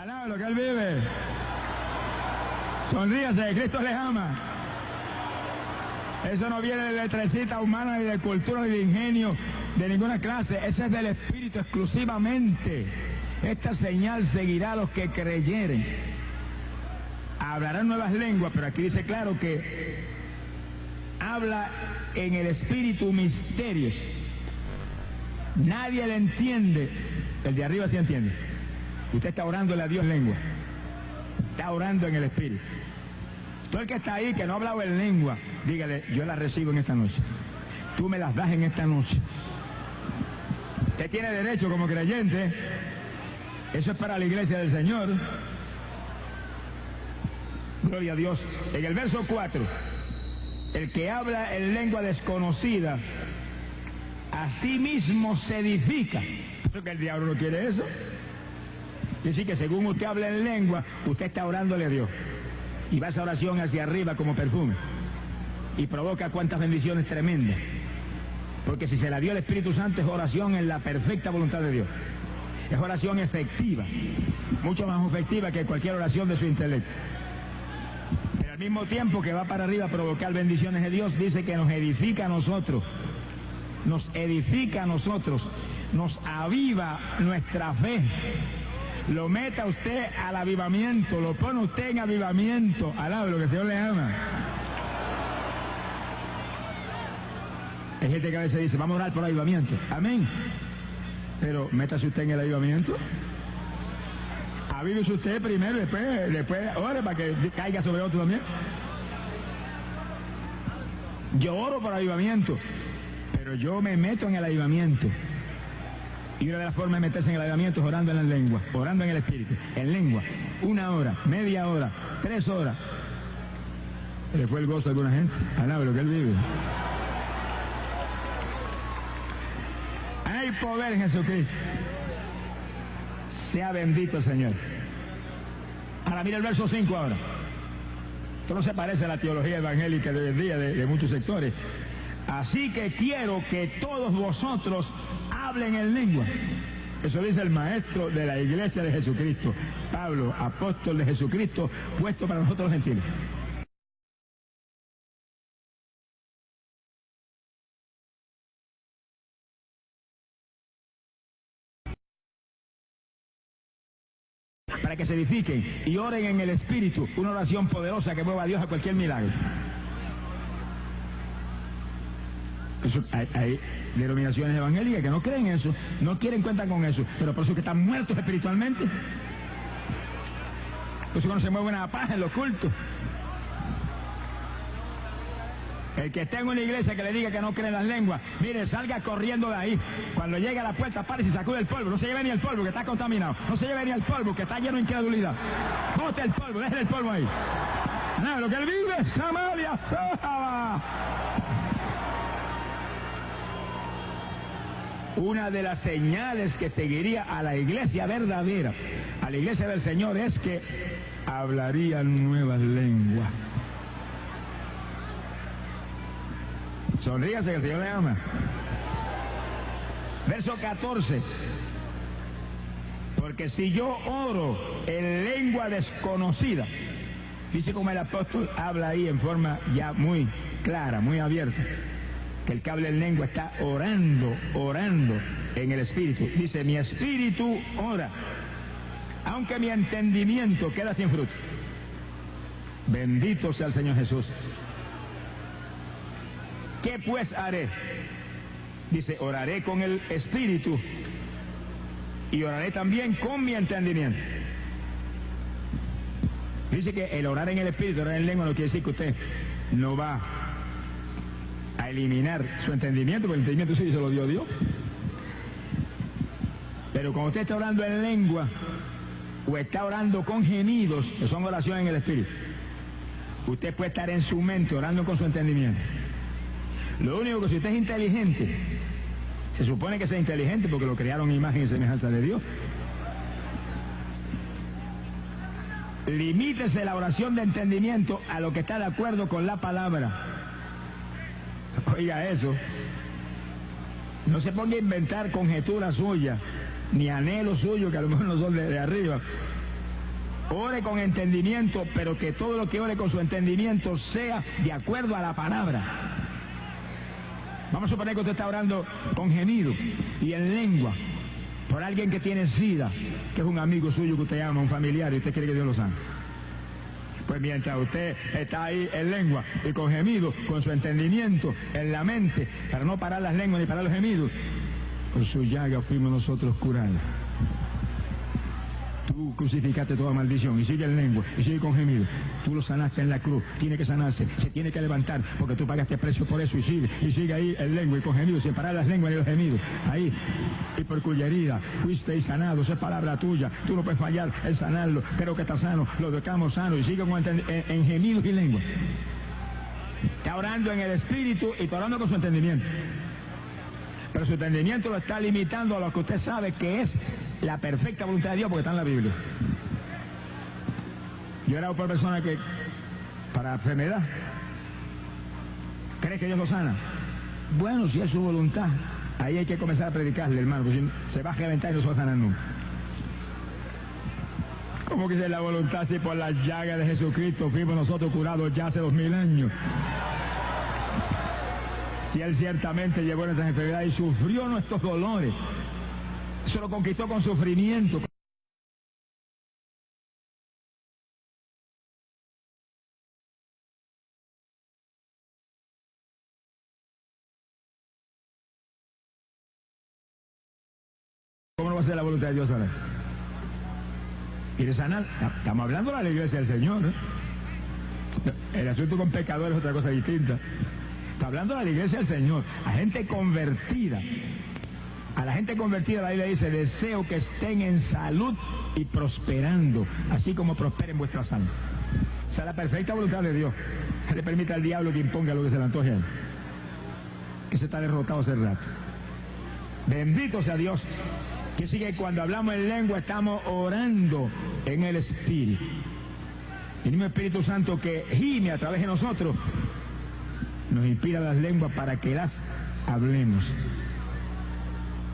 Alaba lo que Él vive. Sonríase, Cristo les ama. Eso no viene de letrecita humana, ni de cultura, ni de ingenio, de ninguna clase. Ese es del Espíritu exclusivamente. Esta señal seguirá a los que creyeren. Hablarán nuevas lenguas, pero aquí dice claro que habla en el Espíritu misterios. Nadie le entiende. El de arriba sí entiende. Usted está orándole a Dios lengua. Está orando en el Espíritu. Todo el que está ahí, que no ha hablado en lengua, dígale, yo las recibo en esta noche. Tú me las das en esta noche. Usted tiene derecho como creyente. Eso es para la iglesia del Señor. Gloria a Dios. En el verso 4, el que habla en lengua desconocida, a sí mismo se edifica. Porque el diablo no quiere eso. Es decir, que según usted habla en lengua, usted está orándole a Dios. Y va esa oración hacia arriba como perfume. Y provoca cuantas bendiciones tremendas. Porque si se la dio el Espíritu Santo, es oración en la perfecta voluntad de Dios. Es oración efectiva. Mucho más efectiva que cualquier oración de su intelecto. Pero al mismo tiempo que va para arriba a provocar bendiciones de Dios, dice que nos edifica a nosotros. Nos edifica a nosotros. Nos aviva nuestra fe. Lo meta usted al avivamiento, lo pone usted en avivamiento. Alabe lo que el Señor le ama. Hay gente que a veces dice, vamos a orar por avivamiento. Amén. Pero métase usted en el avivamiento. Avívese usted primero, después ore para que caiga sobre otro también. Yo oro por avivamiento, pero yo me meto en el avivamiento. Y una de las formas de meterse en el avivamiento es orando en la lengua, orando en el Espíritu, en lengua. 1 hora, media hora, 3 horas. Le fue el gozo a alguna gente. Alabe lo que Él vive. Hay poder en Jesucristo. Sea bendito el Señor. Ahora mira el verso 5 ahora. Esto no se parece a la teología evangélica de hoy en día de muchos sectores. Así que quiero que todos vosotros hablen en lengua. Eso dice el maestro de la iglesia de Jesucristo, Pablo, apóstol de Jesucristo, puesto para nosotros los gentiles. Para que se edifiquen y oren en el Espíritu, una oración poderosa que mueva a Dios a cualquier milagro. Eso, hay denominaciones evangélicas que no creen eso, no quieren cuenta con eso, pero por eso que están muertos espiritualmente. Por eso cuando se mueve una paja en los cultos. El que esté en una iglesia que le diga que no cree en las lenguas, mire, salga corriendo de ahí. Cuando llegue a la puerta, pare y sacude el polvo. No se lleve ni el polvo, que está contaminado. No se lleve ni el polvo, que está lleno de incredulidad. Bote el polvo, deje el polvo ahí. Nada, lo que Él vive, Samaria, Sahaba. Una de las señales que seguiría a la iglesia verdadera, a la iglesia del Señor, es que hablarían nuevas lenguas. Sonríase que el Señor le ama. Verso 14. Porque si yo oro en lengua desconocida, dice como el apóstol habla ahí en forma ya muy clara, muy abierta, que el que habla en lengua está orando en el Espíritu. Dice, mi espíritu ora, aunque mi entendimiento queda sin fruto. Bendito sea el Señor Jesús. ¿Qué pues haré? Dice, oraré con el Espíritu y oraré también con mi entendimiento. Dice que el orar en el Espíritu, orar en lengua, no quiere decir que usted no va a eliminar su entendimiento, porque el entendimiento sí se lo dio Dios. Pero cuando usted está orando en lengua o está orando con gemidos, que son oraciones en el Espíritu, usted puede estar en su mente orando con su entendimiento. Lo único que si usted es inteligente, se supone que sea inteligente porque lo crearon en imagen y semejanza de Dios. Limítese la oración de entendimiento a lo que está de acuerdo con la palabra. Oiga eso. No se ponga a inventar conjeturas suyas, ni anhelos suyos que a lo mejor no son de arriba. ore con entendimiento, pero que todo lo que ore con su entendimiento sea de acuerdo a la palabra. Vamos a suponer que usted está orando con gemido y en lengua por alguien que tiene SIDA, que es un amigo suyo que usted ama, un familiar, y usted quiere que Dios lo sane. Pues mientras usted está ahí en lengua y con gemido, con su entendimiento en la mente, para no parar las lenguas ni parar los gemidos, por su llaga fuimos nosotros curados. Tú crucificaste toda maldición y sigue en lengua y sigue con gemido. Tú lo sanaste en la cruz, tiene que sanarse, se tiene que levantar porque tú pagaste precio por eso y sigue ahí en lengua y con gemido, sin parar las lenguas ni los gemidos. Ahí, y por cuya herida fuiste sanado, esa es palabra tuya, tú no puedes fallar en sanarlo, creo que está sano, lo dejamos sano y sigue en gemidos y lengua. Está orando en el espíritu y está orando con su entendimiento. Pero su entendimiento lo está limitando a lo que usted sabe que es la perfecta voluntad de Dios, porque está en la Biblia. Yo he orado por personas que, para enfermedad, ¿cree que Dios lo sana? Bueno, si es su voluntad, ahí hay que comenzar a predicarle, hermano, porque si se va a reventar y no se va a sanar nunca. ¿Cómo que es la voluntad si por la llaga de Jesucristo fuimos nosotros curados ya hace 2000 años? Si Él ciertamente llevó nuestras enfermedades y sufrió nuestros dolores, eso lo conquistó con sufrimiento. ¿Cómo no va a ser la voluntad de Dios ahora? ¿Quiere sanar? Estamos hablando de la iglesia del Señor, ¿eh? El asunto con pecadores es otra cosa distinta. Está hablando de la iglesia del Señor, a gente convertida. A la gente convertida la Biblia dice: deseo que estén en salud y prosperando, así como prosperen vuestras almas. Esa es la perfecta voluntad de Dios. Que le permita al diablo que imponga lo que se le antoje a él. Que se está derrotado hace rato. Bendito sea Dios. Que sigue cuando hablamos en lengua estamos orando en el Espíritu. El mismo Espíritu Santo que gime a través de nosotros nos inspira las lenguas para que las hablemos.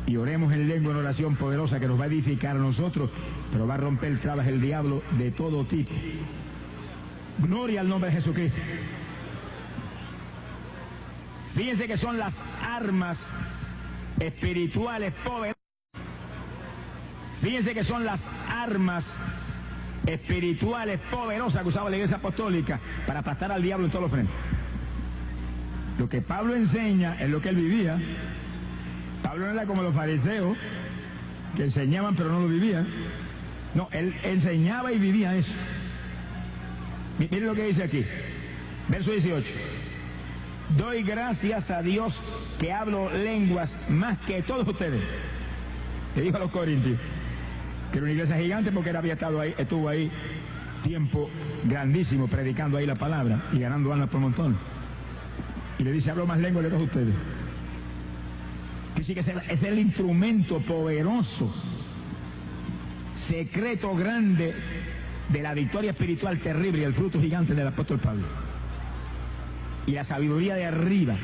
Y oremos en lengua en oración poderosa que nos va a edificar a nosotros, pero va a romper trabas el diablo de todo tipo. Gloria al nombre de Jesucristo. Fíjense que son las armas espirituales poderosas. Fíjense que son las armas espirituales poderosas que usaba la Iglesia Apostólica para aplastar al diablo en todos los frentes. Lo que Pablo enseña es lo que él vivía. Pablo no era como los fariseos, que enseñaban pero no lo vivían. No, él enseñaba y vivía eso. Miren lo que dice aquí, verso 18. Doy gracias a Dios que hablo lenguas más que todos ustedes. Le dijo a los corintios, que era una iglesia gigante porque él había estado ahí, estuvo ahí tiempo grandísimo predicando ahí la palabra y ganando almas por montón. Y le dice: hablo más lenguas que todos ustedes. Que sí que es el instrumento poderoso, secreto grande de la victoria espiritual terrible y el fruto gigante del apóstol Pablo. Y la sabiduría de arriba,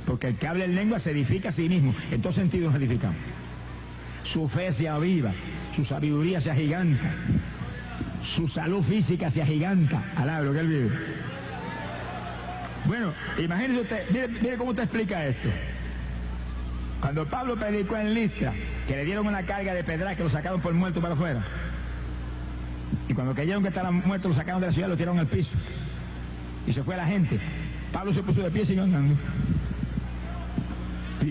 porque el que habla en lengua se edifica a sí mismo. En todos sentidos nos edificamos. Su fe se aviva, su sabiduría se agiganta, su salud física se agiganta. Alaba lo que él vive. Bueno, imagínese usted, mire cómo te explica esto. Cuando Pablo predicó en Listra, que le dieron una carga de pedras que lo sacaron por muerto para afuera, y cuando creyeron que estaban muertos lo sacaron de la ciudad, lo tiraron al piso y se fue la gente. Pablo se puso de pie y siguió andando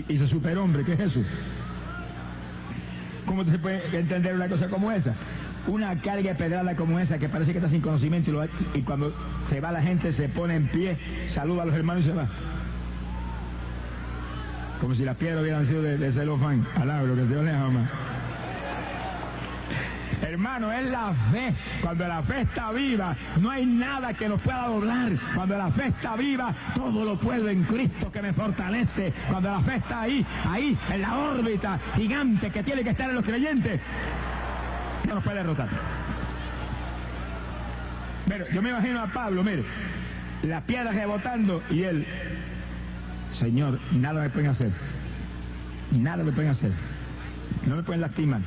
y se superhombre. ¿Qué es eso? ¿Cómo se puede entender una cosa como esa? Una carga de pedrada como esa que parece que está sin conocimiento y cuando se va la gente se pone en pie, saluda a los hermanos y se va. Como si las piedras hubieran sido de celofán. Alaba lo que Dios les ama. Hermano, es la fe. Cuando la fe está viva, no hay nada que nos pueda doblar. Cuando la fe está viva, todo lo puedo en Cristo que me fortalece. Cuando la fe está ahí, en la órbita gigante que tiene que estar en los creyentes, no nos puede derrotar. Pero yo me imagino a Pablo, mire, las piedras rebotando y él: Señor, nada me pueden hacer. Nada me pueden hacer. No me pueden lastimar.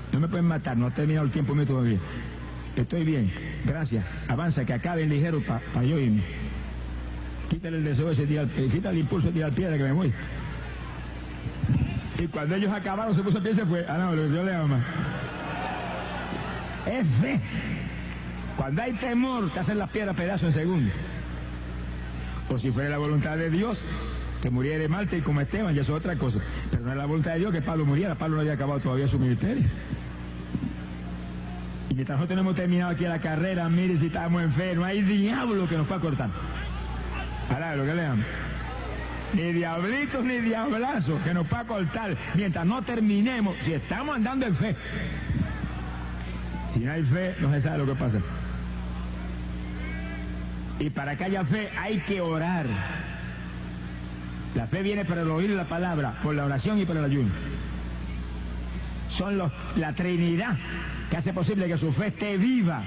No me pueden matar. No ha terminado el tiempo mío todavía. Estoy bien, gracias. Avanza, que acaben ligero para yo irme. Quítale el deseo ese, quítale el impulso de tirar piedra que me voy. Y cuando ellos acabaron, se puso a pie y se fue. Ah, no, lo que Dios le ama. Es fe. Cuando hay temor, te hacen las piedras pedazos en segundos. O si fuera la voluntad de Dios, que muriera de Marte y como Esteban, ya eso es otra cosa. Pero no es la voluntad de Dios que Pablo muriera. Pablo no había acabado todavía su ministerio. Y mientras nosotros no hemos terminado aquí la carrera, mire si estamos enfermos, hay diablo que nos pueda cortar. Ahora, lo que leamos. Ni diablitos ni diablazos que nos pueda cortar mientras no terminemos, si estamos andando en fe. Si no hay fe, no se sabe lo que pasa. Y para que haya fe hay que orar. La fe viene por el oír la palabra, por la oración y por el ayuno. Son la Trinidad que hace posible que su fe esté viva.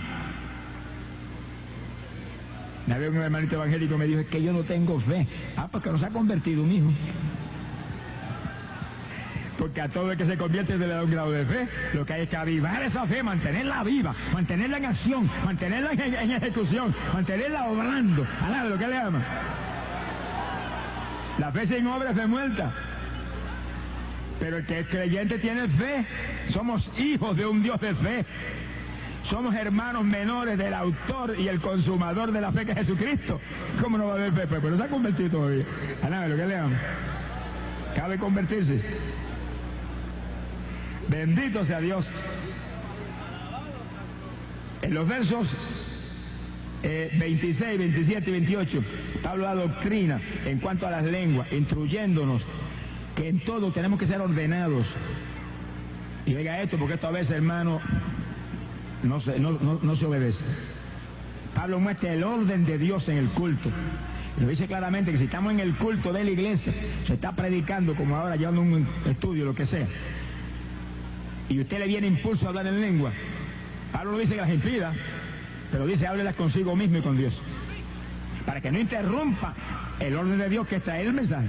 Una vez un hermanito evangélico me dijo, es que yo no tengo fe. Ah, porque no se ha convertido, mijo. Porque a todo el que se convierte le da un grado de fe. Lo que hay es que avivar esa fe, mantenerla viva, mantenerla en acción, mantenerla en ejecución, mantenerla obrando. ¿A lo que le ama? La fe sin obra es fe muerta. Pero el que es creyente tiene fe. Somos hijos de un Dios de fe. Somos hermanos menores del autor y el consumador de la fe que es Jesucristo. ¿Cómo no va a haber fe? Pero no se ha convertido todavía. A nada, lo que le amo. Cabe convertirse. Bendito sea Dios. En los versos 26, 27 y 28, Pablo da doctrina en cuanto a las lenguas, instruyéndonos que en todo tenemos que ser ordenados. Y oiga esto, porque esto a veces, hermano, no se obedece. Pablo muestra el orden de Dios en el culto. Y lo dice claramente que si estamos en el culto de la iglesia, se está predicando como ahora, llevando un estudio, lo que sea, y usted le viene impulso a hablar en lengua, Pablo no dice que las impida, pero dice háblelas consigo mismo y con Dios, para que no interrumpa el orden de Dios que es traer el mensaje.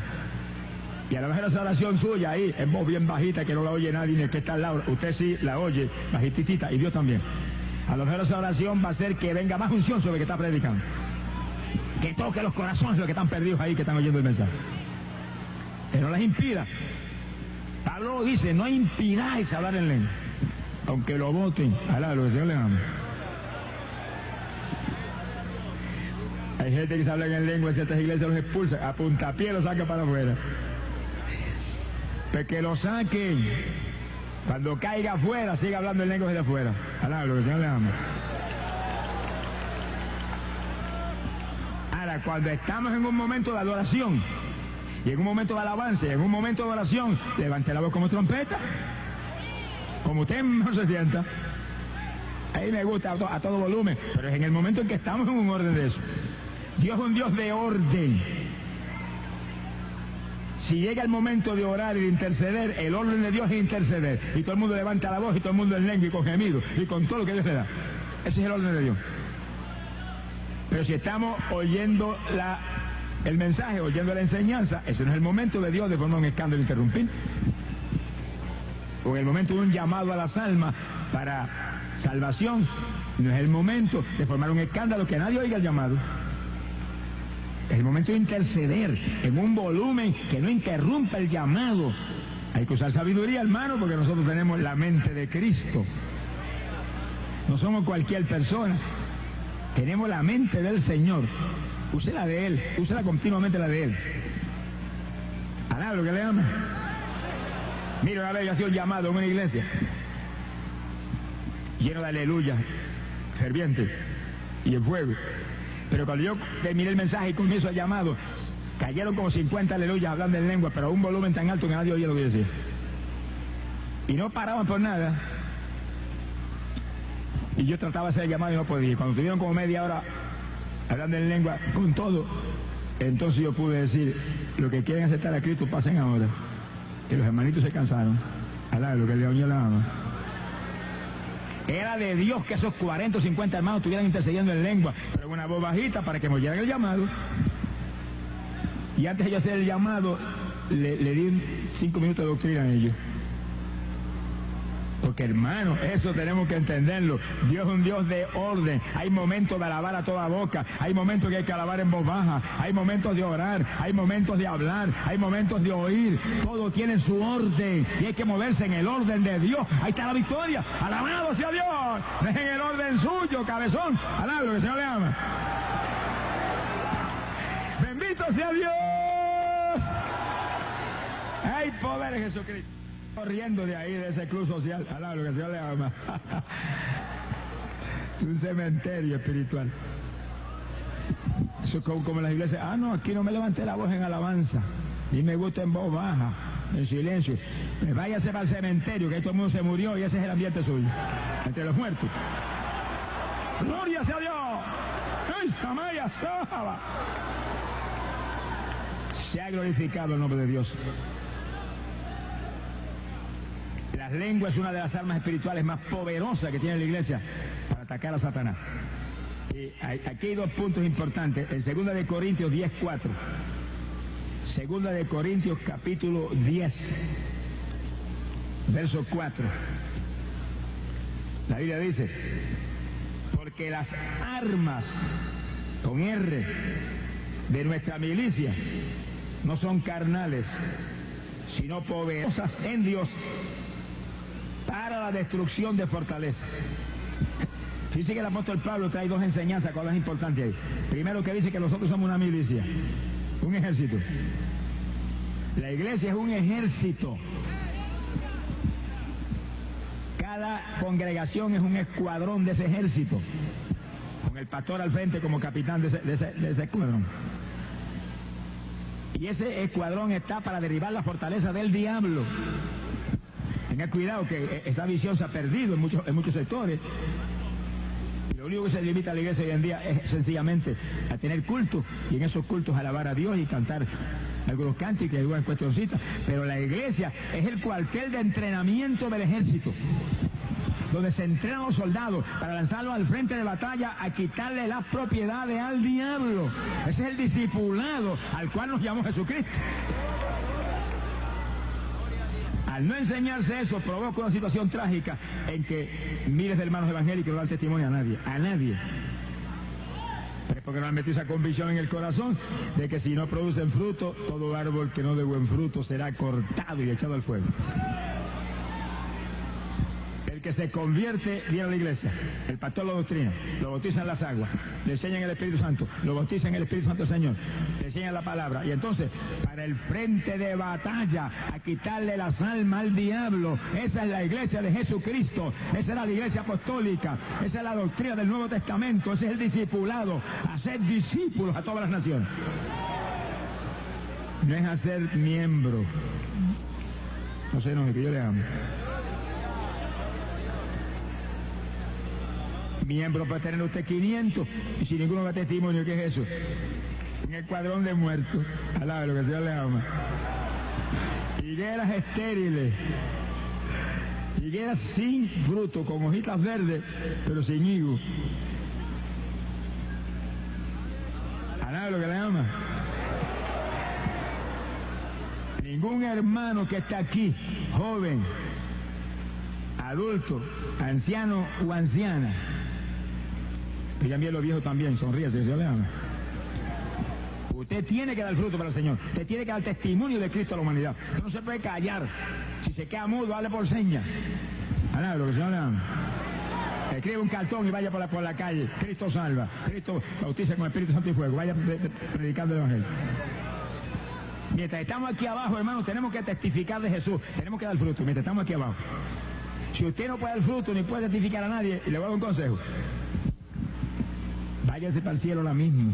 Y a lo mejor esa oración suya ahí es voz bien bajita que no la oye nadie ni el que está al lado, usted sí la oye bajitita y Dios también. A lo mejor esa oración va a hacer que venga más unción sobre el que está predicando, que toque los corazones de los que están perdidos ahí, que están oyendo el mensaje, que no las impida. Pablo dice, no impidáis hablar en lengua, aunque lo voten. Alá, lo que el Señor le ama. Hay gente que se habla en lengua, en ciertas iglesias los expulsa, a puntapié los saca para afuera. Pues que lo saquen. Cuando caiga afuera, siga hablando en lengua desde afuera. Alá, lo que el Señor le ama. Ahora, cuando estamos en un momento de adoración, y en un momento de alabanza, y en un momento de oración, levante la voz como trompeta, como usted mejor se sienta. Ahí me gusta a todo volumen, pero es en el momento en que estamos en un orden de eso. Dios es un Dios de orden. Si llega el momento de orar y de interceder, el orden de Dios es interceder. Y todo el mundo levanta la voz, y todo el mundo en lengua, y con gemido, y con todo lo que Dios le da. Ese es el orden de Dios. Pero si estamos oyendo el mensaje, oyendo la enseñanza, ese no es el momento de Dios de formar un escándalo e interrumpir. O en el momento de un llamado a las almas para salvación, no es el momento de formar un escándalo que nadie oiga el llamado. Es el momento de interceder en un volumen que no interrumpa el llamado. Hay que usar sabiduría, hermano, porque nosotros tenemos la mente de Cristo. No somos cualquier persona. Tenemos la mente del Señor. Use la de Él, úsela continuamente la de Él. Alá, lo que le ama. Mira, una vez hacía un llamado en una iglesia, lleno de aleluya, ferviente y en fuego. Pero cuando yo terminé el mensaje y comienzo el llamado, cayeron como 50 aleluyas hablando en lengua, pero a un volumen tan alto que nadie oía lo que decía. Y no paraban por nada. Y yo trataba de hacer el llamado y no podía. Cuando tuvieron como media hora hablando en lengua con todo, entonces yo pude decir, lo que quieren aceptar a Cristo pasen ahora, que los hermanitos se cansaron. Alá, lo que el Dios la ama. Era de Dios que esos 40 o 50 hermanos estuvieran intercediendo en lengua, pero en una voz bajita para que me oyeran el llamado. Y antes de yo hacer el llamado, le di 5 minutos de doctrina a ellos. Porque hermano, eso tenemos que entenderlo. Dios es un Dios de orden. Hay momentos de alabar a toda boca. Hay momentos que hay que alabar en voz baja. Hay momentos de orar. Hay momentos de hablar. Hay momentos de oír. Todo tiene su orden. Y hay que moverse en el orden de Dios. Ahí está la victoria. Alabado sea Dios. Es en el orden suyo, cabezón. Alabado, que el Señor le ama. Bendito sea Dios. Hay poder en Jesucristo. Corriendo de ahí, de ese club social, alá, lo que el Señor le ama. Es un cementerio espiritual. Eso es como en las iglesias. Ah, no, aquí no me levanté la voz en alabanza. Y me gusta en voz baja, en silencio. Pues váyase para el cementerio, que todo el mundo se murió y ese es el ambiente suyo. Entre los muertos. ¡Gloria sea Dios! ¡Ay, Samaya Saba! Se ha glorificado el nombre de Dios. Las lenguas es una de las armas espirituales más poderosas que tiene la iglesia para atacar a Satanás. Y aquí hay dos puntos importantes. En 2 de Corintios 10:4. 2 de Corintios capítulo 10, verso 4. La Biblia dice, porque las armas, con R, de nuestra milicia, no son carnales, sino poderosas en Dios, para la destrucción de fortaleza. Dice que el apóstol Pablo trae dos enseñanzas, cosas importantes ahí. Primero, que dice que nosotros somos una milicia, un ejército. La iglesia es un ejército. Cada congregación es un escuadrón de ese ejército, con el pastor al frente como capitán de ese escuadrón. Y ese escuadrón está para derribar la fortaleza del diablo. Tenga cuidado que esa visión se ha perdido en muchos sectores. Y lo único que se limita a la iglesia hoy en día es sencillamente a tener culto, y en esos cultos alabar a Dios y cantar algunos cánticos y algunas cuestioncitas. Pero la iglesia es el cuartel de entrenamiento del ejército, donde se entrenan los soldados para lanzarlos al frente de batalla a quitarle las propiedades al diablo. Ese es el discipulado al cual nos llamó Jesucristo. Al no enseñarse eso, provoca una situación trágica en que miles de hermanos evangélicos no dan testimonio a nadie. A nadie. Es porque no han metido esa convicción en el corazón de que si no producen fruto, todo árbol que no dé buen fruto será cortado y echado al fuego. El que se convierte viene a la iglesia, el pastor lo doctrina, lo bautiza en las aguas, le enseñan el Espíritu Santo, lo bautiza en el Espíritu Santo del Señor, le enseñan la palabra, y entonces para el frente de batalla a quitarle las almas al diablo. Esa es la iglesia de Jesucristo, esa es la iglesia apostólica, esa es la doctrina del Nuevo Testamento, ese es el discipulado, hacer discípulos a todas las naciones. No es hacer miembro. No sé, no, que yo le amo. Miembro puede tener usted 500 y si ninguno da testimonio, ¿qué es eso? Un escuadrón de muertos. Alaba lo que el Señor le ama. Higueras estériles, higueras sin fruto, con hojitas verdes, pero sin higo. Alaba lo que le ama. Ningún hermano que está aquí, joven, adulto, anciano o anciana, y también los viejos también, sonríese, que Dios le ama. Usted tiene que dar fruto para el Señor. Usted tiene que dar testimonio de Cristo a la humanidad. Usted no se puede callar. Si se queda mudo, hable por señas. Alá, lo que el Señor le ama. Escribe un cartón y vaya por la calle. Cristo salva. Cristo bautiza con Espíritu Santo y fuego. Vaya predicando el Evangelio. Mientras estamos aquí abajo, hermanos, tenemos que testificar de Jesús. Tenemos que dar fruto mientras estamos aquí abajo. Si usted no puede dar fruto ni puede testificar a nadie, le voy a dar un consejo. Váyase para el cielo ahora mismo,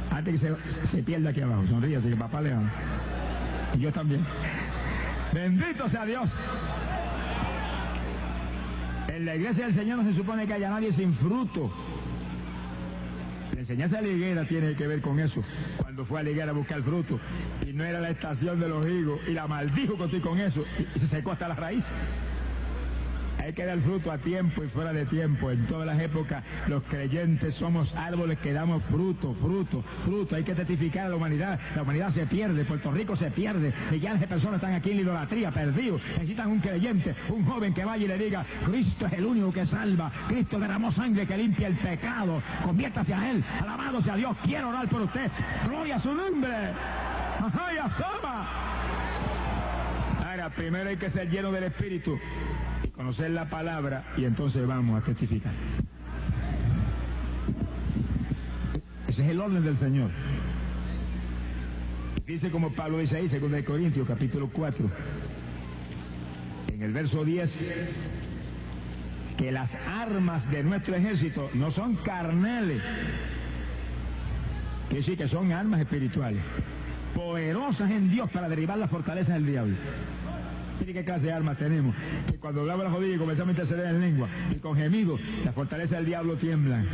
antes que se pierda aquí abajo. Sonríase, que papá le ama. Y yo también. Bendito sea Dios. En la iglesia del Señor no se supone que haya nadie sin fruto. La enseñanza de la higuera tiene que ver con eso. Cuando fue a la higuera a buscar fruto y no era la estación de los higos y la maldijo con eso y se secó hasta la raíz. Hay que dar fruto a tiempo y fuera de tiempo. En todas las épocas los creyentes somos árboles que damos fruto, fruto, fruto. Hay que testificar a la humanidad. La humanidad se pierde, Puerto Rico se pierde. Millones de personas están aquí en la idolatría, perdidos. Necesitan un creyente, un joven que vaya y le diga: Cristo es el único que salva. Cristo derramó sangre que limpia el pecado. Conviértase a Él. Alabado sea Dios. Quiero orar por usted. Gloria a su nombre. ¡Ay, asoma! Ahora, primero hay que ser lleno del Espíritu y conocer la palabra, y entonces vamos a testificar. Ese es el orden del Señor. Dice como Pablo dice ahí, 2 Corintios, capítulo 4, en el verso 10, que las armas de nuestro ejército no son carnales, que sí que son armas espirituales, poderosas en Dios para derribar las fortalezas del diablo. Mire qué clase de armas tenemos, que cuando hablamos la rodilla y comenzamos a interceder en lengua y con gemidos, las fortalezas del diablo tiemblan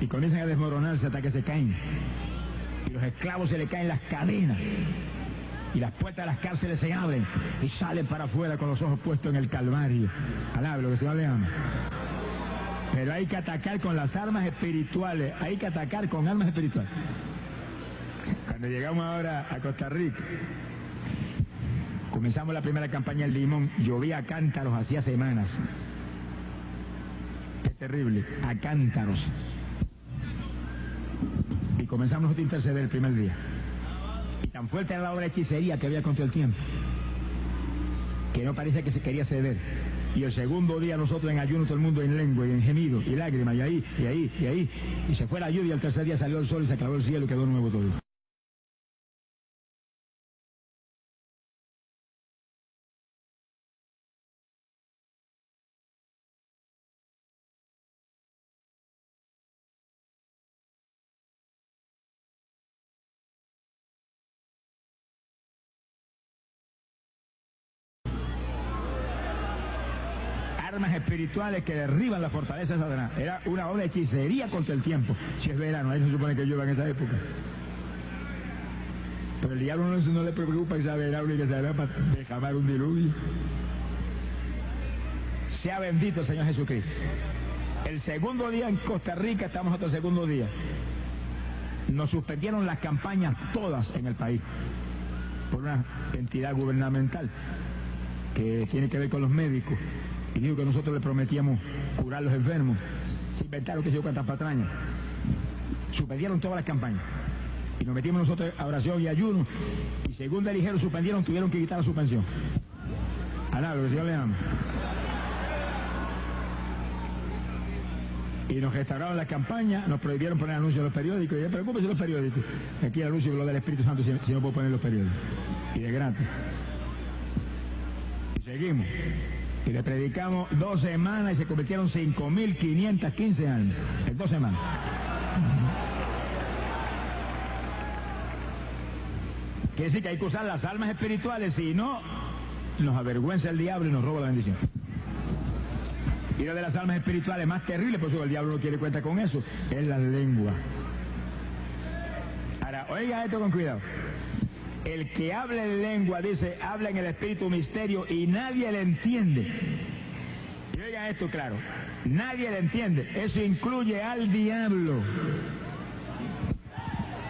y comienzan a desmoronarse hasta que se caen, y los esclavos se le caen las cadenas y las puertas de las cárceles se abren y salen para afuera con los ojos puestos en el Calvario. Alabe lo que el Señor le ama. Pero hay que atacar con las armas espirituales, hay que atacar con armas espirituales. Cuando llegamos ahora a Costa Rica, comenzamos la primera campaña del limón, llovía a cántaros hacía semanas. Es terrible, a cántaros. Y comenzamos nosotros a interceder el primer día. Y tan fuerte era la obra de hechicería que había contra el tiempo, que no parece que se quería ceder. Y el segundo día nosotros en ayuno, todo el mundo en lengua y en gemido y lágrimas, y ahí, y se fue la lluvia, y el tercer día salió el sol y se acabó el cielo y quedó nuevo todo. Armas espirituales que derriban la fortaleza de Satanás. Era una obra de hechicería contra el tiempo. Si es verano, ahí se supone que llueva en esa época. Pero el diablo no le preocupa que sea verano y que sea para derramar un diluvio. Sea bendito el Señor Jesucristo. El segundo día en Costa Rica, estamos otro segundo día, nos suspendieron las campañas todas en el país por una entidad gubernamental que tiene que ver con los médicos. Y digo que nosotros le prometíamos curar a los enfermos. Se inventaron que se dio cuantas patrañas. Suspendieron todas las campañas. Y nos metimos nosotros a oración y ayuno. Y según eligieron, suspendieron, tuvieron que quitar la suspensión. Alá, lo que el Señor le ama. Y nos restauraron la campaña, nos prohibieron poner anuncios en los periódicos. Y yo, preocúpese los periódicos. Aquí el anuncio lo del Espíritu Santo, si no puedo poner los periódicos. Y de gratis. Y seguimos. Y le predicamos 2 semanas y se convirtieron 5.515 años. En 2 semanas. Quiere decir que hay que usar las armas espirituales, si no, nos avergüenza el diablo y nos roba la bendición. Y una de las armas espirituales más terribles, por eso el diablo no quiere cuenta con eso, es la lengua. Ahora, oiga esto con cuidado. El que habla en lengua, dice, habla en el espíritu misterio y nadie le entiende. Y oiga esto claro, nadie le entiende. Eso incluye al diablo.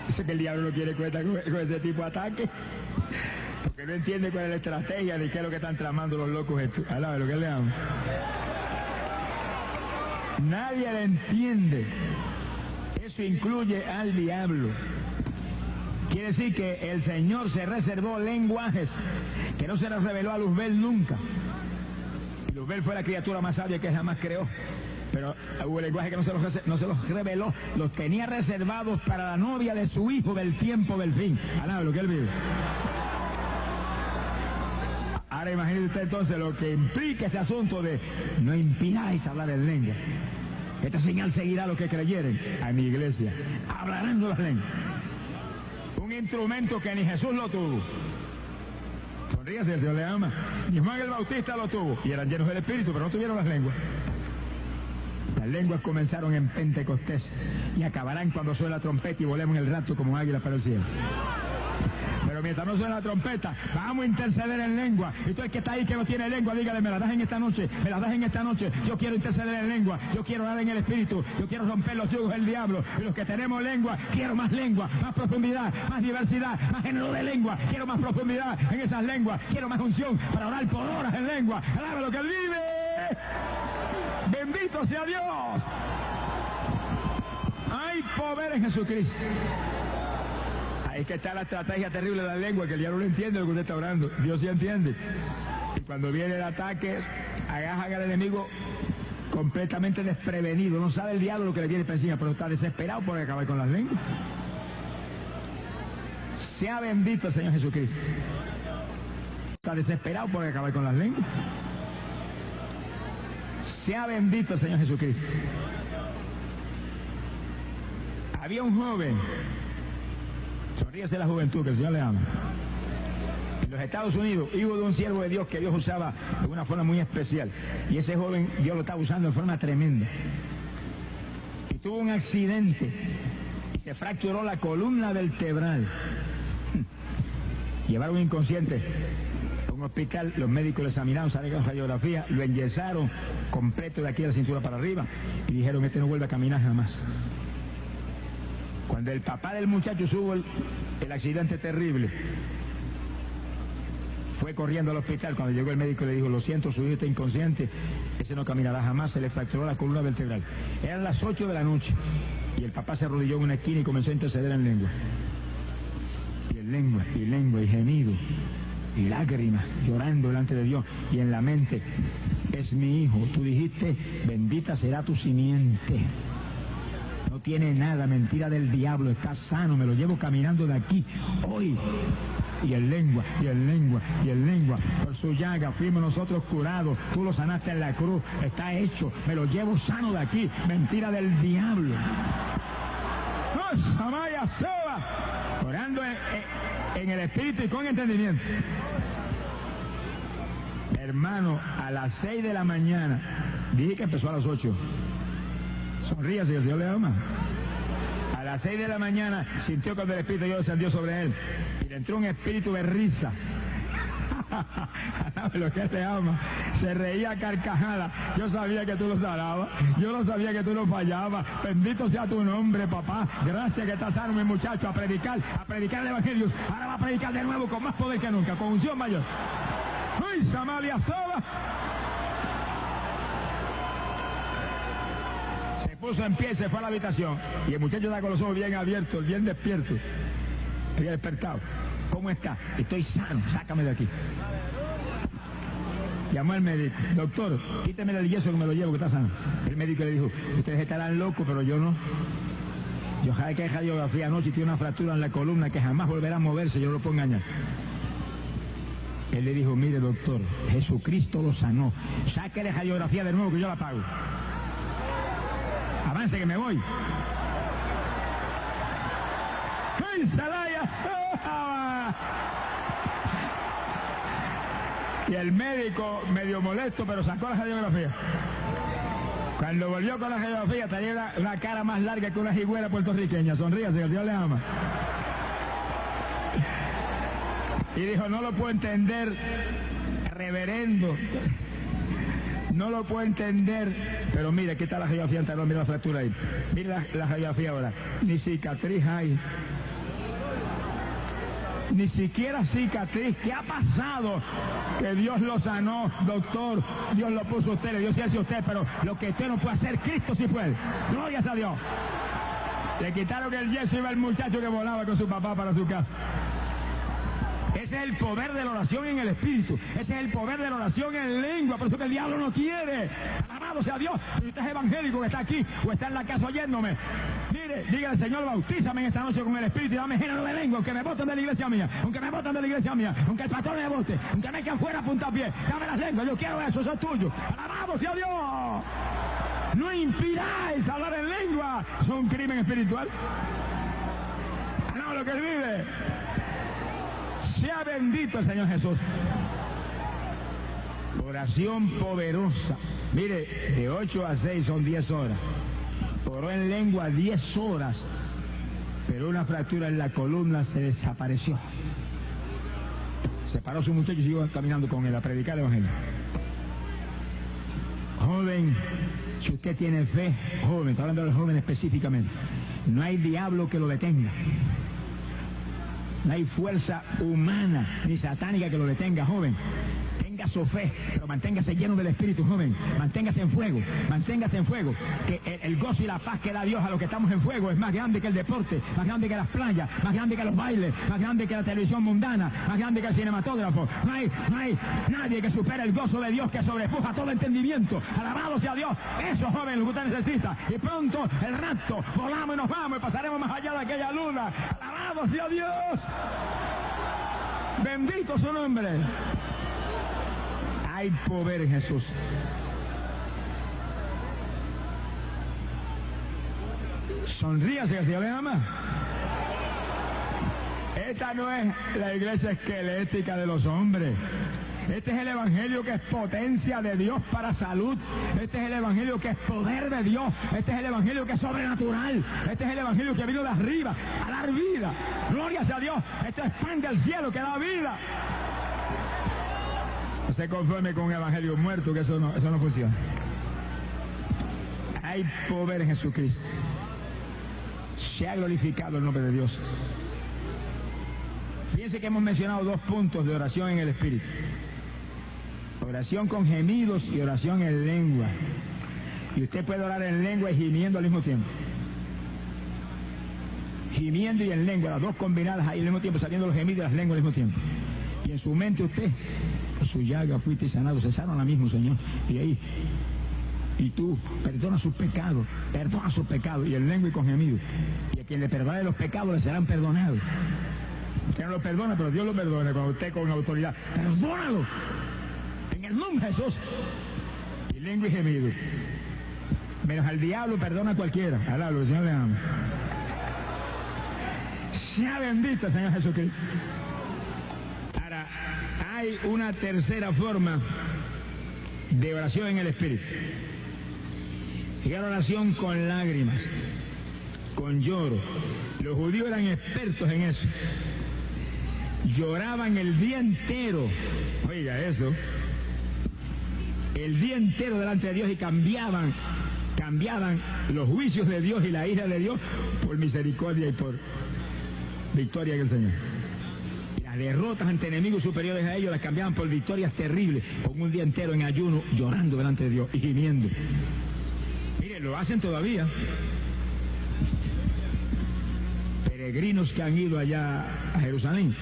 Dice que el diablo no quiere cuenta con ese tipo de ataque, porque no entiende cuál es la estrategia ni qué es lo que están tramando los locos estos. Alaba lo que le amo. Nadie le entiende. Eso incluye al diablo. Quiere decir que el Señor se reservó lenguajes que no se les reveló a Luzbel nunca. Luzbel fue la criatura más sabia que jamás creó. Pero hubo lenguajes que no se los reveló. Los tenía reservados para la novia de su hijo del tiempo del fin. Alá, lo que él vive. Ahora imagínese usted entonces lo que implica ese asunto de no impidáis hablar en lengua. Esta señal seguirá a los que creyeren. A mi iglesia hablarán de las lenguas. Un instrumento que ni Jesús lo tuvo. Sonríase, el Señor le ama. Ni Juan el Bautista lo tuvo. Y eran llenos del Espíritu, pero no tuvieron las lenguas. Las lenguas comenzaron en Pentecostés y acabarán cuando suene la trompeta y volemos en el rapto como águilas para el cielo. Pero mientras no suena la trompeta, vamos a interceder en lengua. Y tú el que está ahí que no tiene lengua, dígale, me la das en esta noche, me la das en esta noche. Yo quiero interceder en lengua, yo quiero orar en el Espíritu, yo quiero romper los yugos del diablo. Y los que tenemos lengua, quiero más lengua, más profundidad, más diversidad, más género de lengua. Quiero más profundidad en esas lenguas, quiero más unción para orar por horas en lengua. Alaba lo que Él vive. Bendito sea Dios. Hay poder en Jesucristo. Ahí que está la estrategia terrible de la lengua, que el diablo no entiende lo que usted está orando. Dios sí entiende. Y cuando viene el ataque, agajan al enemigo completamente desprevenido. No sabe el diablo lo que le viene por encima, pero está desesperado por acabar con las lenguas. Sea bendito el Señor Jesucristo. Está desesperado por acabar con las lenguas. Sea bendito el Señor Jesucristo. Había un joven, sonríese la juventud, que el Señor le ama. En los Estados Unidos, hijo de un siervo de Dios que Dios usaba de una forma muy especial. Y ese joven Dios lo estaba usando de forma tremenda. Y tuvo un accidente y se fracturó la columna vertebral. Llevaron inconsciente a un hospital, los médicos lo examinaron, salieron radiografía, lo enyesaron completo de aquí de la cintura para arriba y dijeron, este no vuelve a caminar jamás. Cuando el papá del muchacho supo el accidente terrible, fue corriendo al hospital. Cuando llegó el médico le dijo, lo siento, su hijo está inconsciente, ese no caminará jamás, se le fracturó la columna vertebral. Eran las 8 de la noche y el papá se arrodilló en una esquina y comenzó a interceder en lengua. Y en lengua, y lengua, y gemido, y lágrimas, llorando delante de Dios. Y en la mente, es mi hijo, tú dijiste, bendita será tu simiente. No tiene nada, mentira del diablo, está sano, me lo llevo caminando de aquí, hoy. Y en lengua, y en lengua, y en lengua, por su llaga fuimos nosotros curados, tú lo sanaste en la cruz, está hecho, me lo llevo sano de aquí, mentira del diablo. ¡Oh, Samaya Soba! Orando en el Espíritu y con entendimiento. Hermano, a las 6 de la mañana, dije que empezó a las 8. Sonríase, el Señor le ama. A las 6 de la mañana sintió cuando el Espíritu de Dios descendió sobre él y le entró un espíritu de risa. Lo que él le ama. Se reía a carcajada. Yo sabía que tú lo sanabas, yo no sabía que tú lo fallabas. Bendito sea tu nombre, papá. Gracias que estás sano, mi muchacho, a predicar el Evangelio. Ahora va a predicar de nuevo con más poder que nunca, con unción mayor. ¡Uy, Samalia Soba! Se puso en pie y se fue a la habitación. Y el muchacho está con los ojos bien abiertos, bien despierto. Había despertado. ¿Cómo está? Estoy sano, sácame de aquí. Llamó al médico. Doctor, quíteme el yeso que me lo llevo, que está sano. El médico le dijo, ustedes estarán locos, pero yo no. Yo que hay radiografía anoche y tiene una fractura en la columna que jamás volverá a moverse, yo no lo puedo engañar. Él le dijo, mire doctor, Jesucristo lo sanó. Sáquele radiografía de nuevo que yo la pago. Avance que me voy. ¡Ay, Salaya Soba! Y el médico, medio molesto, pero sacó la radiografía. Cuando volvió con la radiografía, tenía una cara más larga que una jigüera puertorriqueña. Sonríase, que Dios le ama. Y dijo, no lo puedo entender, reverendo. No lo puedo entender. Pero mire, aquí está la radiografía anterior, mira la fractura ahí. Mira la radiografía ahora. Ni cicatriz hay. Ni siquiera cicatriz. ¿Qué ha pasado? Que Dios lo sanó, doctor. Dios lo puso a usted, Dios sí hace a usted, pero lo que usted no puede hacer, Cristo sí puede. Gloria a Dios. Le quitaron el yeso y iba el muchacho que volaba con su papá para su casa. Ese es el poder de la oración en el Espíritu. Ese es el poder de la oración en lengua. Por eso que el diablo no quiere. Alabado sea Dios. Si usted es evangélico que está aquí o está en la casa oyéndome, mire, dígale, Señor, bautízame en esta noche con el Espíritu y dame género de lengua. Aunque me boten de la iglesia mía, aunque me boten de la iglesia mía, aunque el pastor me bote, aunque me queden fuera a puntapié, dame las lenguas. Yo quiero eso es tuyo. Alabado sea Dios. No impidáis hablar en lengua. Es un crimen espiritual. No, lo que él vive. Sea bendito el Señor Jesús. Oración poderosa. Mire, de 8 a 6 son 10 horas. Oró en lengua 10 horas. pero una fractura en la columna se desapareció. Se paró su muchacho y siguió caminando con él a predicar el evangelio. Joven, si usted tiene fe, joven, está hablando del joven específicamente, no hay diablo que lo detenga. No hay fuerza humana ni satánica que lo detenga, joven. Tenga su fe, pero manténgase lleno del Espíritu, joven. Manténgase en fuego, manténgase en fuego. Que el gozo y la paz que da Dios a los que estamos en fuego es más grande que el deporte, más grande que las playas, más grande que los bailes, más grande que la televisión mundana, más grande que el cinematógrafo. No hay nadie que supere el gozo de Dios que sobrepuja todo entendimiento. Alabado sea Dios. Eso, joven, lo que usted necesita. Y pronto el rapto, volamos y nos vamos y pasaremos más allá de aquella luna. Alabado sea Dios. Bendito su nombre. Hay poder en Jesús. Sonríase, que se le ama. Esta no es la iglesia esquelética de los hombres. Este es el evangelio que es potencia de Dios para salud. Este es el evangelio que es poder de Dios. Este es el evangelio que es sobrenatural. Este es el evangelio que vino de arriba a dar vida. Gloria sea a Dios. Esto es pan del cielo que da vida. No se conforme con un evangelio muerto, que eso no funciona. Hay poder en Jesucristo. Se ha glorificado el nombre de Dios. Fíjense que hemos mencionado 2 puntos de oración en el Espíritu. Oración con gemidos y oración en lengua. Y usted puede orar en lengua y gimiendo al mismo tiempo. Gimiendo y en lengua, las dos combinadas ahí al mismo tiempo, saliendo los gemidos y las lenguas al mismo tiempo. Y en su mente usted, por su llaga fuiste sanado, se sana ahora mismo, Señor. Y ahí, y tú, perdona sus pecados, y en lengua y con gemido. Y a quien le perdone los pecados le serán perdonados. Usted no lo perdona, pero Dios lo perdona cuando usted con autoridad. Perdónalo. En el nombre de Jesús. Y lengua y gemido. Menos al diablo perdona a cualquiera. Alablo, el Señor le ama. Sea bendito, Señor Jesucristo. Ahora, hay una tercera forma de oración en el Espíritu. Y era oración con lágrimas, con lloro. Los judíos eran expertos en eso. Lloraban el día entero. Oiga eso. El día entero delante de Dios y cambiaban los juicios de Dios y la ira de Dios por misericordia y por victoria del Señor. Y las derrotas ante enemigos superiores a ellos las cambiaban por victorias terribles, con un día entero en ayuno, llorando delante de Dios y gimiendo. Mire, lo hacen todavía. Peregrinos que han ido allá a Jerusalén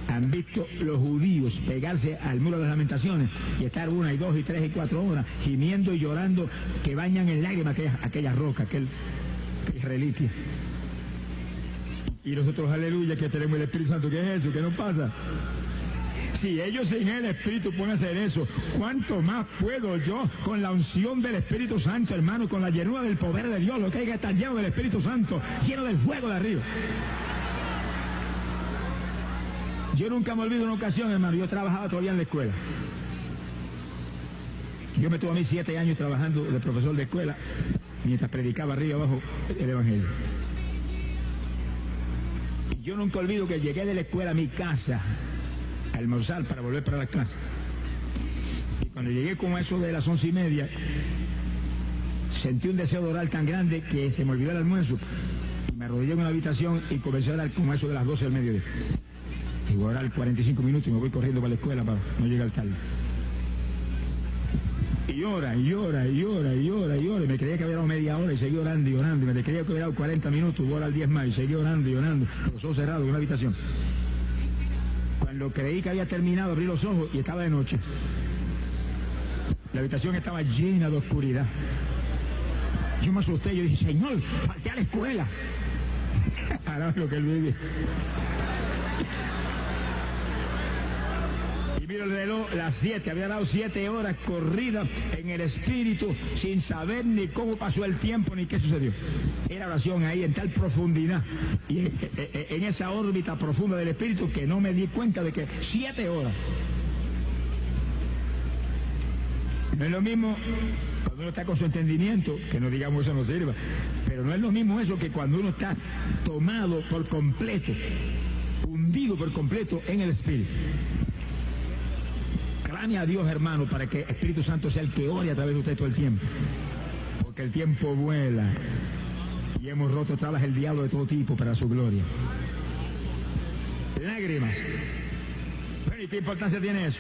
han visto los judíos pegarse al muro de las lamentaciones y estar 1 y 2 y 3 y 4 horas gimiendo y llorando, que bañan en lágrimas aquella roca, aquella reliquia. Y nosotros, aleluya, que tenemos el Espíritu Santo. ¿Qué es eso? ¿Qué nos pasa? Si ellos sin el Espíritu pueden hacer eso, ¿cuánto más puedo yo con la unción del Espíritu Santo, hermano, con la llenura del poder de Dios? Lo que hay que estar lleno del Espíritu Santo, lleno del fuego de arriba. Yo nunca me olvido una ocasión, hermano. Yo trabajaba todavía en la escuela. Yo me tuve a mí 7 años trabajando de profesor de escuela mientras predicaba arriba abajo el Evangelio. Y yo nunca olvido que llegué de la escuela a mi casa a almorzar para volver para la clase. Y cuando llegué como eso de las 11:30, sentí un deseo de orar tan grande que se me olvidó el almuerzo. Y me arrodillé en una habitación y comencé a orar como eso de las 12 del mediodía. Y voy a orar 45 minutos y me voy corriendo para la escuela para no llegar tarde. Y llora. Y me creía que había dado media hora y seguí orando y orando. Y me creía que había dado 40 minutos y voy a orar 10 más y seguí orando, con los ojos cerrados en una habitación. Cuando creí que había terminado, abrí los ojos y estaba de noche. La habitación estaba llena de oscuridad. Yo me asusté, yo dije, Señor, falté a la escuela. Ahora lo que él vive. Y miro el reloj, las 7, había dado 7 horas corridas en el Espíritu, sin saber ni cómo pasó el tiempo ni qué sucedió. Era oración ahí en tal profundidad y en esa órbita profunda del Espíritu que no me di cuenta de que 7 horas. No es lo mismo cuando uno está con su entendimiento, que no digamos eso no sirva, pero Pero no es lo mismo eso que cuando uno está tomado por completo, hundido por completo en el Espíritu. Clame a Dios, hermano, para que el Espíritu Santo sea el que ore a través de usted todo el tiempo. Porque el tiempo vuela y hemos roto trabas el diablo de todo tipo para su gloria. Lágrimas. Bueno, ¿y qué importancia tiene eso?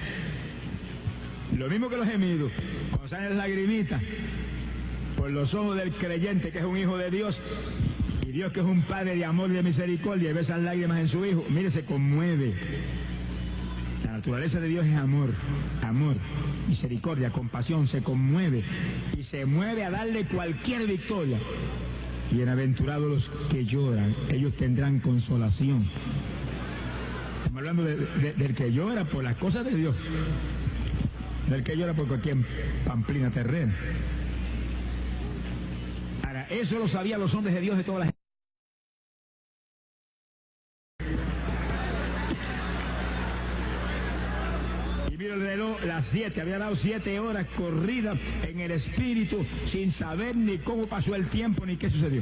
Lo mismo que los gemidos, cuando salen las lagrimitas por los ojos del creyente que es un hijo de Dios, y Dios que es un Padre de amor y de misericordia, y ve esas lágrimas en su hijo, mire, se conmueve. La naturaleza de Dios es amor, amor, misericordia, compasión, se conmueve y se mueve a darle cualquier victoria. Bienaventurados los que lloran, ellos tendrán consolación. Estamos hablando del que llora por las cosas de Dios, del que llora por cualquier pamplina terrena. Ahora, eso lo sabían los hombres de Dios de todas las... Mira el reloj, las 7, había dado 7 horas corridas en el Espíritu sin saber ni cómo pasó el tiempo ni qué sucedió.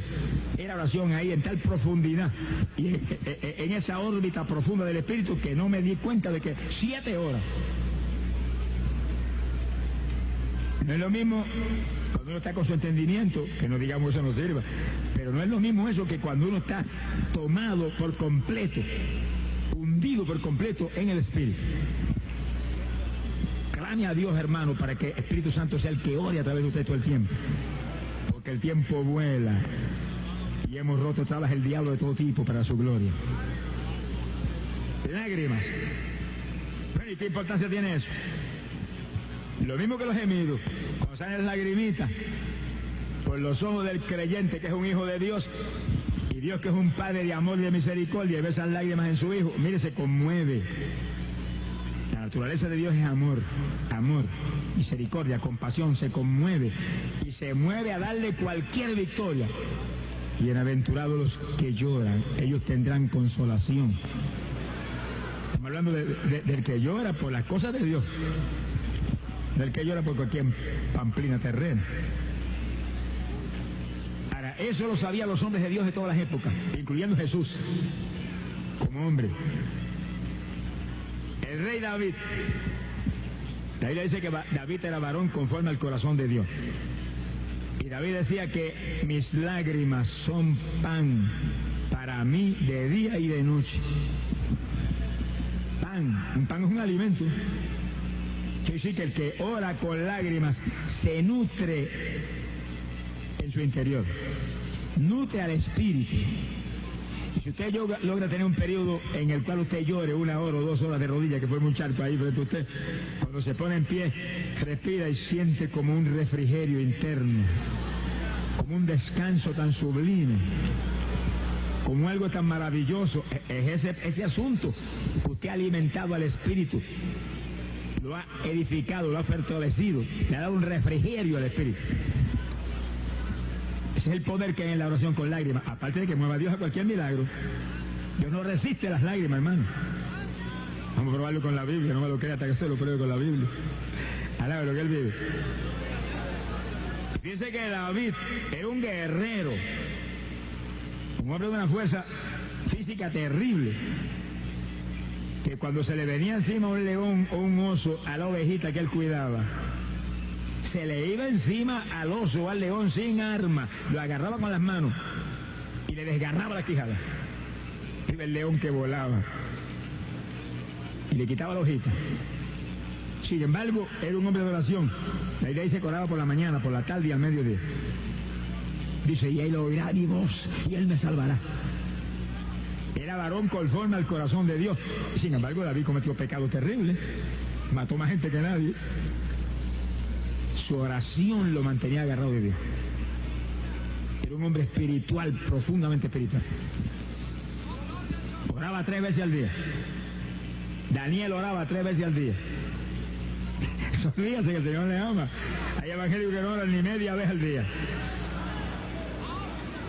Era oración ahí en tal profundidad y en esa órbita profunda del Espíritu que no me di cuenta de que 7 horas. No es lo mismo cuando uno está con su entendimiento, que no digamos eso no sirva, pero no es lo mismo eso que cuando uno está tomado por completo, hundido por completo en el Espíritu. Clame a Dios, hermano, para que el Espíritu Santo sea el que ore a través de usted todo el tiempo. Porque el tiempo vuela y hemos roto trabas el diablo de todo tipo para su gloria. Lágrimas. Bueno, ¿y qué importancia tiene eso? Lo mismo que los gemidos, cuando salen las lagrimitas por los ojos del creyente que es un hijo de Dios, y Dios que es un Padre de amor y de misericordia, y ve esas lágrimas en su hijo, mire, se conmueve. La naturaleza de Dios es amor, amor, misericordia, compasión, se conmueve y se mueve a darle cualquier victoria. Bienaventurados los que lloran, ellos tendrán consolación. Estamos hablando del que llora por las cosas de Dios, del que llora por cualquier pamplina terrena. Ahora, eso lo sabían los hombres de Dios de todas las épocas, incluyendo Jesús, como hombre. El rey David, la Biblia dice que David era varón conforme al corazón de Dios. Y David decía que mis lágrimas son pan para mí de día y de noche. Pan, un pan es un alimento. Quiere decir que el que ora con lágrimas se nutre en su interior, nutre al espíritu. Si usted logra tener un periodo en el cual usted llore 1 hora o 2 horas de rodillas, que fue un charco ahí frente a usted, cuando se pone en pie, respira y siente como un refrigerio interno, como un descanso tan sublime, como algo tan maravilloso. Es ese asunto. Usted ha alimentado al espíritu, lo ha edificado, lo ha fortalecido, le ha dado un refrigerio al espíritu. Ese es el poder que hay en la oración con lágrimas, aparte de que mueva a Dios a cualquier milagro. Dios no resiste las lágrimas, hermano. Vamos a probarlo con la Biblia, no me lo crea hasta que usted lo pruebe con la Biblia. Alabe lo que él vive. Dice que David era un guerrero, un hombre de una fuerza física terrible, que cuando se le venía encima un león o un oso a la ovejita que él cuidaba, se le iba encima al oso o al león sin arma, lo agarraba con las manos y le desgarraba la quijada. Y el león que volaba y le quitaba la hojita. Sin embargo, era un hombre de oración. La idea dice que oraba por la mañana, por la tarde y al mediodía. Dice, y él oirá mi voz y él me salvará. Era varón conforme al corazón de Dios. Sin embargo, David cometió pecados terribles, mató más gente que nadie. Su oración lo mantenía agarrado de Dios. Era un hombre espiritual, profundamente espiritual. Oraba 3 veces al día. Daniel oraba 3 veces al día. Sonríase que el Señor le ama. Hay evangélicos que no oran ni media vez al día.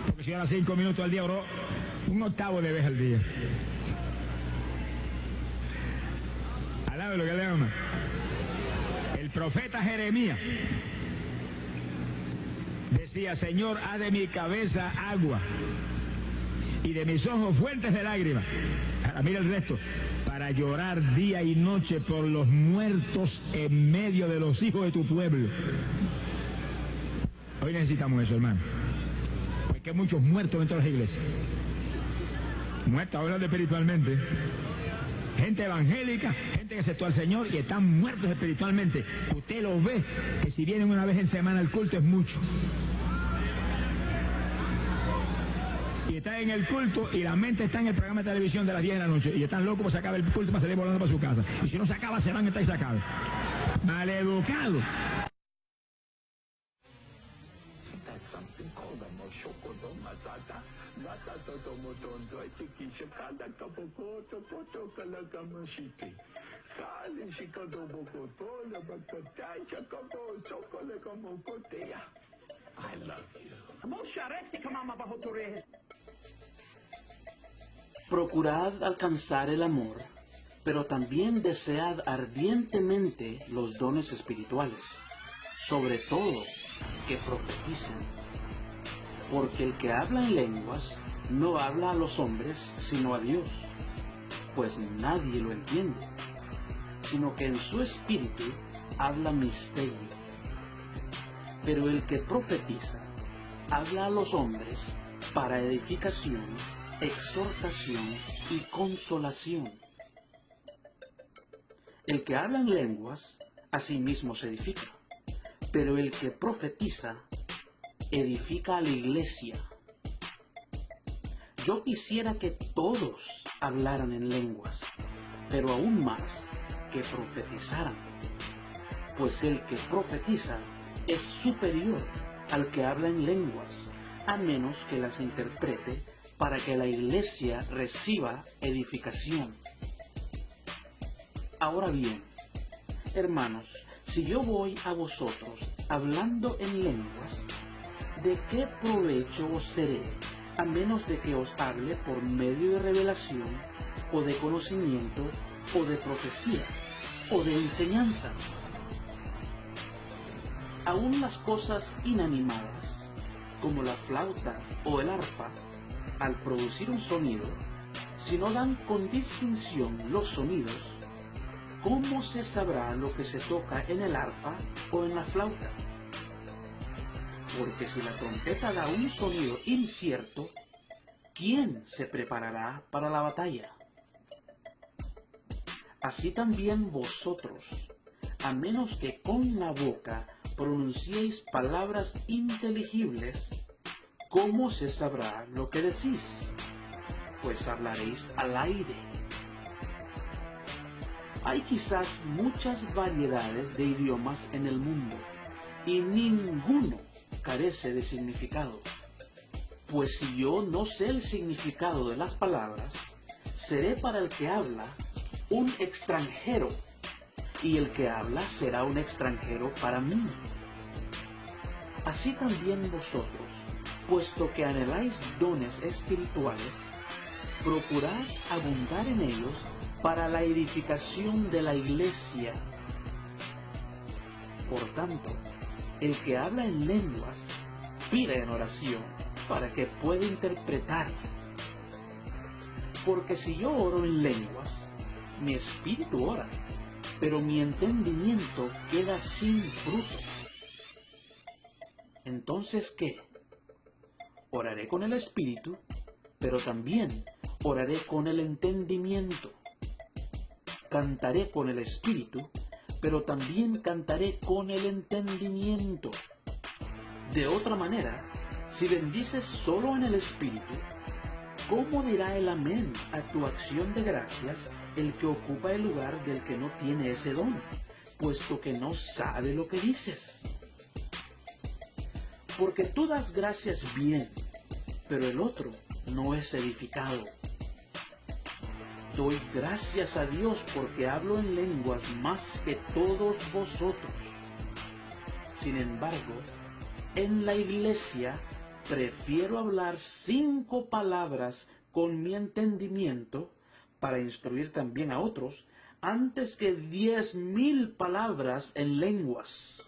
Porque si ora 5 minutos al día, oró 1/8 de vez al día. Alabe lo que le ama. El profeta Jeremías decía: Señor, haz de mi cabeza agua y de mis ojos fuentes de lágrimas. Ahora mira el resto: para llorar día y noche por los muertos en medio de los hijos de tu pueblo. Hoy necesitamos eso, hermano, porque hay muchos muertos dentro de las iglesias. Muertos hablando espiritualmente. Gente evangélica, gente que aceptó al Señor y están muertos espiritualmente. Usted lo ve, que si vienen una vez en semana al culto es mucho. Y están en el culto y la mente está en el programa de televisión de las 10 de la noche y están locos por sacar el culto para salir volando para su casa. Y si no se acaba, se van a estar sacados. Maleducados. I love you. Procurad alcanzar el amor, pero también desead ardientemente los dones espirituales, sobre todo que profeticen. Porque el que habla en lenguas no habla a los hombres, sino a Dios, pues nadie lo entiende, sino que en su espíritu habla misterios. Pero el que profetiza habla a los hombres para edificación, exhortación y consolación. El que habla en lenguas a sí mismo se edifica, pero el que profetiza edifica a la iglesia. Yo quisiera que todos hablaran en lenguas, pero aún más que profetizaran, pues el que profetiza es superior al que habla en lenguas, a menos que las interprete para que la iglesia reciba edificación. Ahora bien, hermanos, si yo voy a vosotros hablando en lenguas, ¿de qué provecho os seré, a menos de que os hable por medio de revelación, o de conocimiento, o de profecía, o de enseñanza? Aún las cosas inanimadas, como la flauta o el arpa, al producir un sonido, si no dan con distinción los sonidos, ¿cómo se sabrá lo que se toca en el arpa o en la flauta? Porque si la trompeta da un sonido incierto, ¿quién se preparará para la batalla? Así también vosotros, a menos que con la boca pronunciéis palabras inteligibles, ¿cómo se sabrá lo que decís? Pues hablaréis al aire. Hay quizás muchas variedades de idiomas en el mundo, y ninguno carece de significado. Pues si yo no sé el significado de las palabras, seré para el que habla un extranjero, y el que habla será un extranjero para mí. Así también vosotros, puesto que anheláis dones espirituales, procurad abundar en ellos para la edificación de la iglesia. Por tanto, el que habla en lenguas, pide en oración para que pueda interpretar. Porque si yo oro en lenguas, mi espíritu ora, pero mi entendimiento queda sin fruto. Entonces, ¿qué? Oraré con el espíritu, pero también oraré con el entendimiento. Cantaré con el espíritu, pero también cantaré con el entendimiento. De otra manera, si bendices solo en el espíritu, ¿cómo dirá el amén a tu acción de gracias el que ocupa el lugar del que no tiene ese don, puesto que no sabe lo que dices? Porque tú das gracias bien, pero el otro no es edificado. Doy gracias a Dios porque hablo en lenguas más que todos vosotros. Sin embargo, en la iglesia prefiero hablar 5 palabras con mi entendimiento para instruir también a otros, antes que 10,000 palabras en lenguas.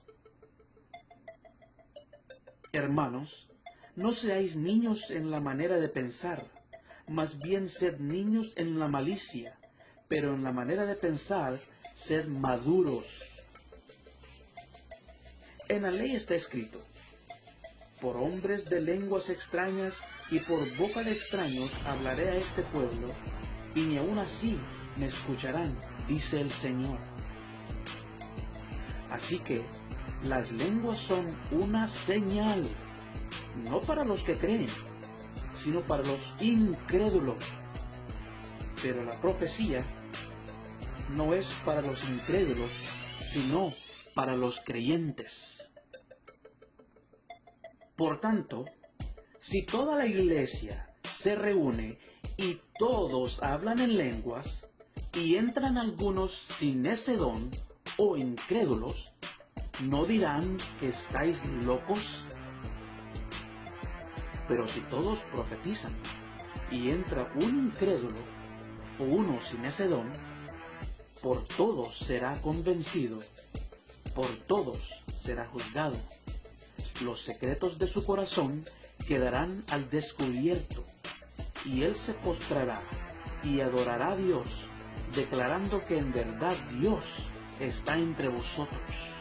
Hermanos, no seáis niños en la manera de pensar, más bien sed niños en la malicia, pero en la manera de pensar, sed maduros. En la ley está escrito: por hombres de lenguas extrañas y por boca de extraños hablaré a este pueblo, y ni aun así me escucharán, dice el Señor. Así que las lenguas son una señal, no para los que creen, sino para los incrédulos. Pero la profecía no es para los incrédulos, sino para los creyentes. Por tanto, si toda la iglesia se reúne y todos hablan en lenguas, y entran algunos sin ese don o incrédulos, ¿no dirán que estáis locos? Pero si todos profetizan y entra un incrédulo o uno sin ese don, por todos será convencido, por todos será juzgado. Los secretos de su corazón quedarán al descubierto, y él se postrará y adorará a Dios, declarando que en verdad Dios está entre vosotros.